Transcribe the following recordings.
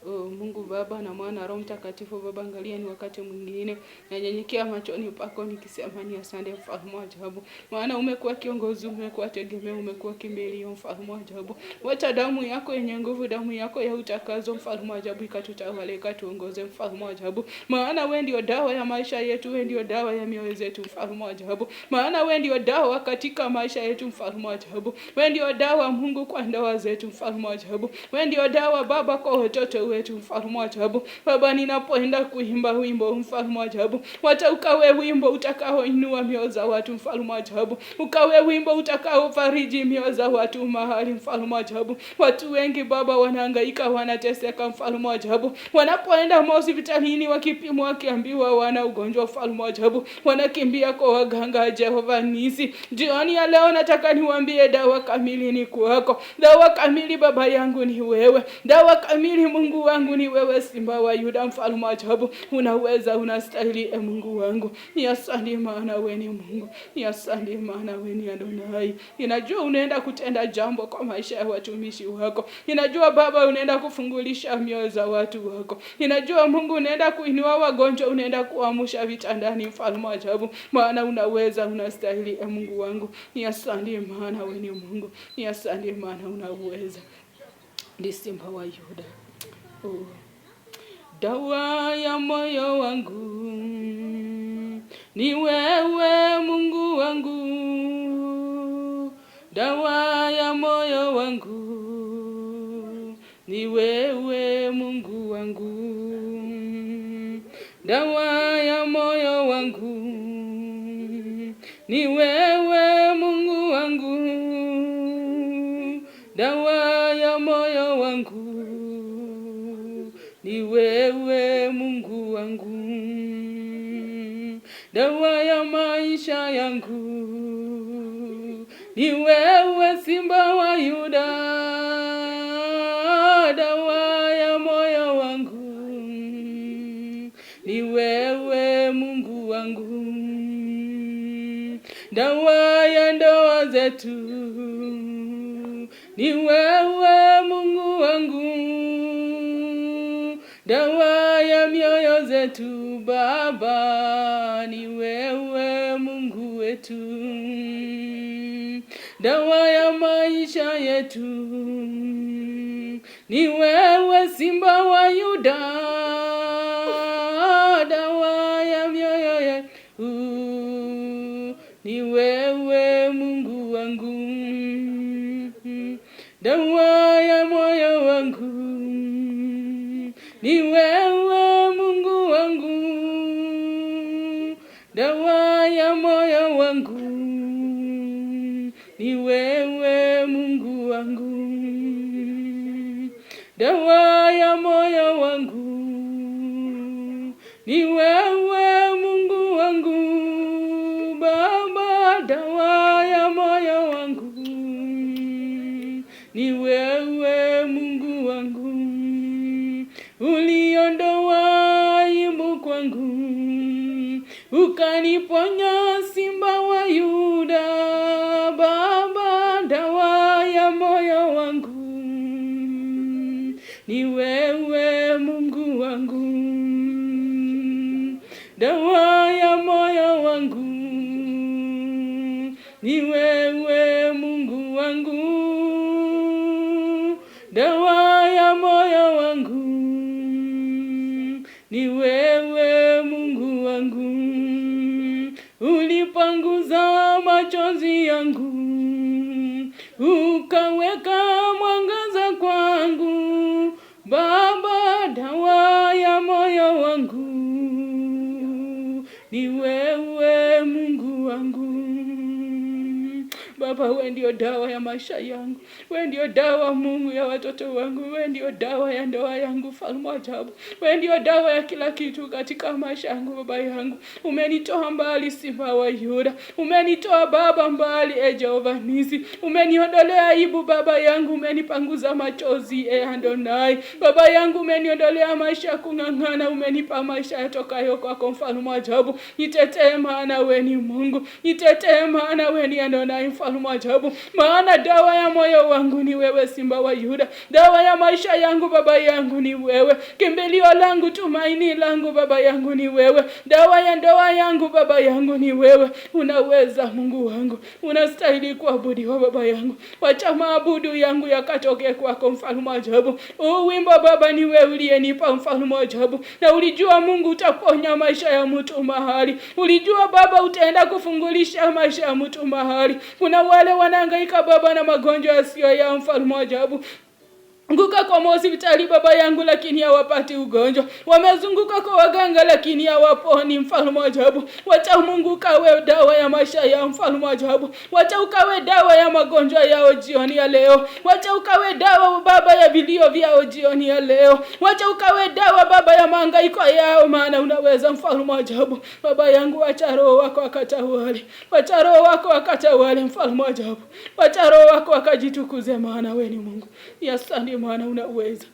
Mungu Baba na Mwana Roho Mtakatifu. Baba, angalia ni wakati mwingine nanyenyekea machoni pako nikisema ni asante mfalme wa ajabu. Maana umekuwa kiongozi, umekuwa tegemeo, umekuwa kimbilio mfalme wa ajabu. Wacha damu yako yenye nguvu, damu yako ya utakazo mfalme wa ajabu ikatutawale, ikatuongoze mfalme wa ajabu. Maana wewe ndio dawa ya maisha yetu, wewe ndio dawa ya mioyo yetu mfalme wa ajabu. Maana wewe ndio dawa katika maisha yetu mfalme wa ajabu. Wewe ndio dawa Mungu kwa ndoa zetu mfalme wa ajabu. Wewe ndio dawa Baba kwa watoto wetu mfalme wa ajabu. Baba, ninapoenda kuimba wimbo mfalme wa ajabu, wacha ukawe wimbo utakaoinua mioyo za watu mfalme wa ajabu. Ukawe wimbo utakaofariji mioyo za watu mahali mfalme wa ajabu. Watu wengi Baba wanahangaika, wanateseka mfalme wa ajabu. Wanapoenda hospitalini wakipimwa wakiambiwa wana ugonjwa mfalme wa ajabu, wanakimbia kwa waganga Jehova Nisi. Jioni ya leo nataka niwaambie dawa kamili ni kwako. Dawa kamili Baba yangu ni wewe. Dawa kamili Mungu wangu ni wewe, Simba wa Yuda mfalme wa ajabu. Unaweza, unastahili Mungu wangu. Ni asante maana wewe ni Mungu. Ni asante maana wewe ni Adonai. Ninajua unaenda kutenda jambo kwa maisha ya watumishi wako. Ninajua Baba unaenda kufungulisha mioyo za watu wako. Ninajua Mungu unaenda kuinua wagonjwa, unaenda kuamsha vitandani mfalme wa ajabu. Maana unaweza, unastahili Mungu wangu. Ni asante maana wewe ni Mungu. Ni asante maana unaweza. Ni Simba wa Yuda. Dawa ya moyo wangu ni wewe Mungu wangu. Dawa ya moyo wangu ni wewe Mungu wangu. Dawa ya moyo wangu ni wewe Mungu wangu. Dawa ya moyo wangu ni wewe Mungu wangu. Dawa ya maisha yangu ni wewe Simba wa Yuda. Dawa ya moyo wangu ni wewe Mungu wangu. Dawa ya ndoa zetu ni wewe Mungu wangu. Dawa ya mioyo zetu Baba ni wewe Mungu wetu. Dawa ya maisha yetu ni wewe Simba wa Yuda. Dawa ya mioyo yetu ni wewe Mungu wangu. Dawa ya moyo wangu ni wewe Mungu wangu. Dawa ya moyo wangu ni wewe Mungu wangu. Dawa ya moyo wangu ni wewe Mungu wangu. Baba, dawa ya moyo wangu ni wewe Mungu wangu. Uliondoa aibu kwangu, ukaniponya Simba wa Yuda. Baba, dawa ya moyo wangu ni wewe Mungu wangu. Dawa ya moyo wangu ni wewe Mungu wangu. Dawa ya moyo wangu ni wewe Mungu wangu. Ulipanguza machozi yangu, ukaweka mwangaza kwangu. Baba, dawa ya moyo wangu ni wewe Mungu wangu. Baba, wewe ndio dawa ya maisha yangu. Wewe ndio dawa Mungu ya watoto wangu. Wewe ndio dawa ya ndoa yangu mfalme wa ajabu. Wewe ndio dawa ya kila kitu katika maisha yangu Baba yangu. Umenitoa mbali Simba wa Yuda. Umenitoa Baba mbali Jehova Nisi. Umeniondolea aibu Baba yangu. Umenipanguza machozi Adonai. Baba yangu, umeniondolea maisha ya kung'ang'ana. Umenipa maisha yatokayo kwako mfalme wa ajabu. Nitetee maana wewe ni Mungu. Nitetee maana wewe ni Adonai mfalme mfalme wa ajabu. Maana dawa ya moyo wangu ni wewe, Simba wa Yuda. Dawa ya maisha yangu Baba yangu ni wewe. Kimbilio langu, tumaini langu Baba yangu ni wewe. Dawa ya ndoa yangu Baba yangu ni wewe. Unaweza Mungu wangu, unastahili kuabudiwa Baba yangu. Wacha maabudu yangu yakatoke kwako mfalme wa ajabu. Wimbo Baba ni wewe uliyenipa mfalme wa ajabu. Na ulijua Mungu utaponya maisha ya mtu mahali. Ulijua Baba utaenda kufungulisha maisha ya mtu mahali. Kuna wale wanahangaika Baba na magonjwa yasiyo ya mfalme wa ajabu. Nguka kwa hospitali Baba yangu lakini hawapati ugonjwa. Wamezunguka kwa waganga lakini hawaponi mfalme wa ajabu. Wacha Mungu kawe dawa ya maisha ya mfalme wa ajabu. Wacha ukawe dawa ya magonjwa yao jioni ya leo. Wacha ukawe dawa Baba ya vilio vyao jioni ya leo. Wacha ukawe dawa Baba ya mahangaiko yao, maana unaweza mfalme wa ajabu. Baba yangu wacha roho wako akatawale. Wacha roho wako akatawale mfalme wa ajabu. Wacha roho wako akajitukuze, maana wewe ni Mungu. Asante maana unaweza.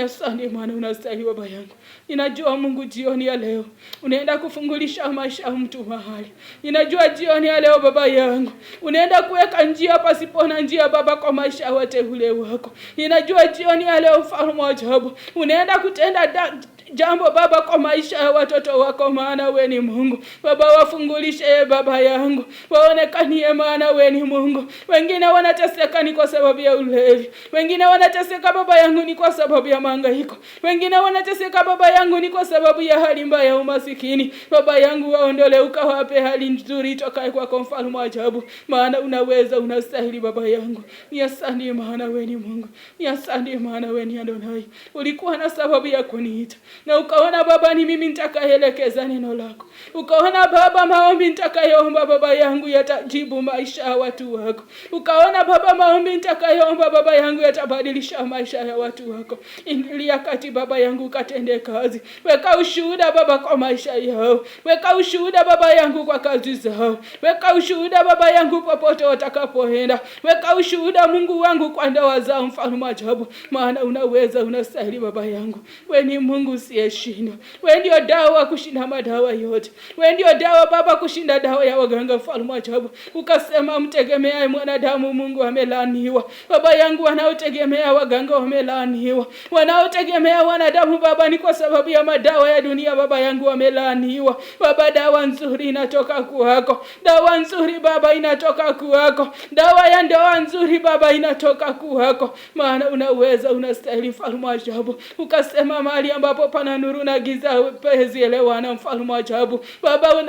Asante maana unastahili Baba yangu. Ninajua Mungu jioni ya leo unaenda kufungulisha maisha ya mtu mahali. Ninajua jioni ya leo Baba yangu unaenda kuweka njia pasipo na njia Baba kwa maisha ya wateule wako. Ninajua jioni ya leo mfalme wa ajabu unaenda kutenda jambo Baba kwa maisha ya watoto wako, maana wewe ni Mungu. Baba wafungulishe Baba yangu, waonekanie maana wewe ni Mungu. Wengine wanateseka ni kwa sababu ya ulevi. Wengine wanateseka Baba yangu ni kwa sababu ya mahangaiko. Wengine wanateseka Baba yangu ni kwa sababu ya hali mbaya ya umasikini. Baba yangu waondole ukawape hali nzuri itokaye kwako mfalme wa ajabu, maana unaweza, unastahili Baba yangu. Asante maana wewe ni Mungu. Asante maana wewe ni Adonai. Ulikuwa na sababu ya kuniita. Na ukaona Baba ni mimi nitakayeelekeza neno lako. Ukaona Baba maombi nitakayoomba Baba yangu yatajibu maisha ya watu wako. Ukaona Baba maombi nitakayoomba Baba yangu yatabadilisha maisha ya watu wako. Ingilia kati Baba yangu katende kazi. Weka ushuhuda Baba kwa maisha yao. Weka ushuhuda Baba yangu kwa kazi zao. Weka ushuhuda Baba yangu popote watakapoenda. Weka ushuhuda Mungu wangu kwa ndoa zao mfalme wa ajabu, maana unaweza, unastahili Baba yangu. Wewe ni Mungu usiyeshindwa. Wewe ndio dawa kushinda madawa yote. Wewe ndio dawa Baba kushinda dawa ya waganga mfalme wa ajabu. Ukasema mtegemeaye mwanadamu Mungu amelaaniwa. Baba yangu wanaotegemea waganga wamelaaniwa. Wanaotegemea wanadamu Baba ni kwa sababu ya madawa ya dunia Baba yangu wamelaaniwa. Baba dawa nzuri inatoka kwako. Dawa nzuri Baba inatoka kwako. Dawa ya ndoa nzuri Baba inatoka kwako. Maana unaweza, unastahili mfalme wa ajabu. Ukasema mahali ambapo pana nuru na giza pezielewana mfalme wa ajabu. Baba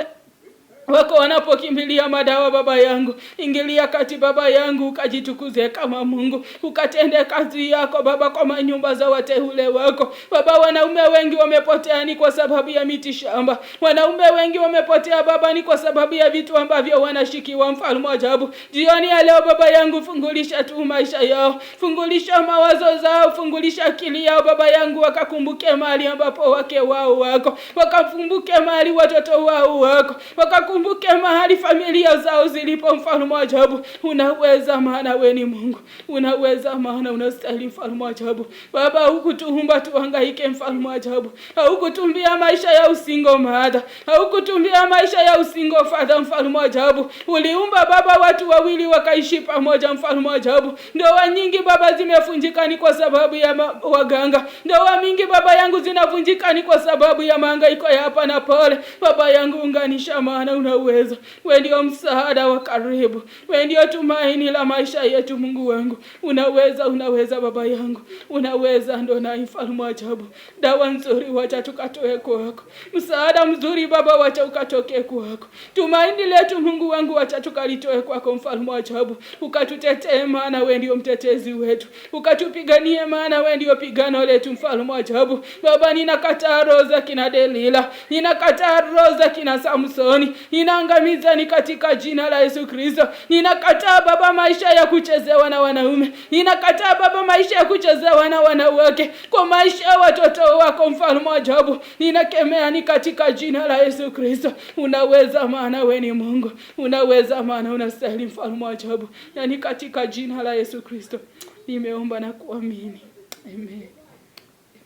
wako wanapokimbilia madawa Baba yangu, ingilia kati Baba yangu, ukajitukuze kama Mungu, ukatende kazi yako Baba kwa manyumba za wateule wako. Baba wanaume wengi wamepotea ni kwa sababu ya miti shamba. Wanaume wengi wamepotea Baba ni kwa sababu ya vitu ambavyo wanashikiwa mfalme wa ajabu. Jioni ya leo Baba yangu fungulisha tu maisha yao. Fungulisha mawazo zao, fungulisha akili yao Baba yangu, wakakumbuke mahali ambapo wake wao wako. Wakakumbuke mahali watoto wao wako. Wakakumbuke mahali familia zao zilipo mfalme wa ajabu. Unaweza maana wewe ni Mungu. Unaweza maana unastahili mfalme wa ajabu. Baba hukutuumba tuhangaike mfalme wa ajabu. Haukutumbia maisha ya usingo mother. Haukutumbia maisha ya usingo father mfalme wa ajabu. Uliumba Baba watu wawili wakaishi pamoja mfalme wa ajabu. Ndoa nyingi Baba zimevunjika ni kwa sababu ya waganga. Ndoa mingi Baba yangu zinavunjika ni kwa sababu ya mahangaiko ya hapa na pale. Baba yangu unganisha maana unaweza. Wewe ndio msaada wa karibu. Wewe ndio tumaini la maisha yetu Mungu wangu. Unaweza, unaweza Baba yangu. Unaweza ndo na mfalme wa ajabu. Dawa nzuri wacha tukatoe kwako. Msaada mzuri Baba wacha ukatoke kwako. Tumaini letu Mungu wangu wacha tukalitoe kwako mfalme wa ajabu. Ukatutetee maana wewe ndio mtetezi wetu. Ukatupiganie maana wewe ndio pigano letu mfalme wa ajabu. Baba ninakataa roho za kina Delila. Ninakataa roho za kina Samsoni. Ninaangamiza ni katika jina la Yesu Kristo. Ninakataa Baba maisha ya kuchezewa na wanaume. Ninakataa Baba maisha ya kuchezewa na wanawake. Kwa maisha ya watoto wako mfalme wa ajabu. Ninakemea ni katika jina la Yesu Kristo. Unaweza maana wewe ni Mungu. Unaweza maana unastahili mfalme wa ajabu. Na ni katika jina la Yesu Kristo nimeomba na kuamini. Amen.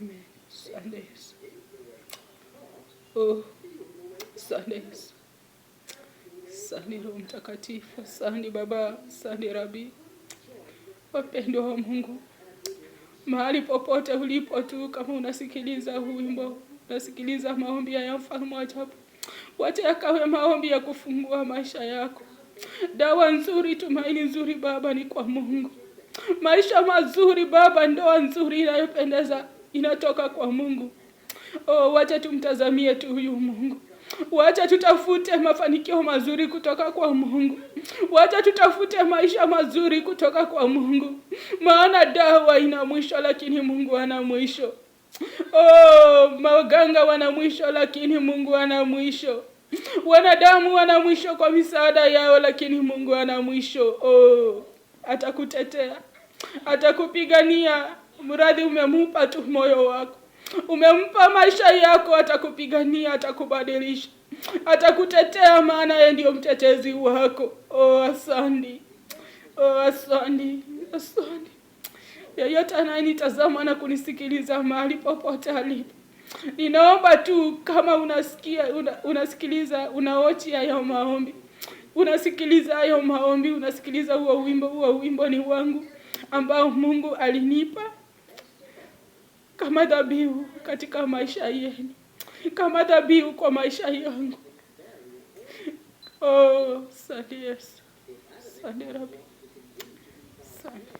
Amen. Sundays. Oh. Sundays. Asante Roho Mtakatifu, asante Baba, asante Rabi. Wapendwa wa Mungu, mahali popote ulipo tu, kama unasikiliza huu wimbo, unasikiliza maombi ya Mfalme wa ajabu, wacha yakawe maombi ya kufungua maisha yako. Dawa nzuri, tumaini nzuri Baba ni kwa Mungu. Maisha mazuri Baba, ndoa nzuri inayopendeza inatoka kwa Mungu. Wacha tumtazamie tu huyu Mungu. Wacha tutafute mafanikio mazuri kutoka kwa Mungu. Wacha tutafute maisha mazuri kutoka kwa Mungu. Maana dawa ina mwisho, lakini Mungu ana mwisho. Maganga wana mwisho, lakini Mungu ana mwisho. Wanadamu wana mwisho kwa misaada yao, lakini Mungu ana mwisho. Atakutetea, atakupigania. Mradi umemupa tu moyo wako, umempa maisha yako, atakupigania, atakubadilisha, atakutetea, maana yeye ndio mtetezi wako. Asante. Asante. Asante. Yeyote anayenitazama na kunisikiliza mahali popote alipo, ninaomba tu, kama unasikiliza, unaochi hayo maombi, unasikiliza hayo maombi, unasikiliza huo wimbo ni wangu ambao Mungu alinipa kama dhabihu katika maisha yenu, kama dhabihu kwa maisha yangu. Asante Yesu. Asante Rabi. Asante.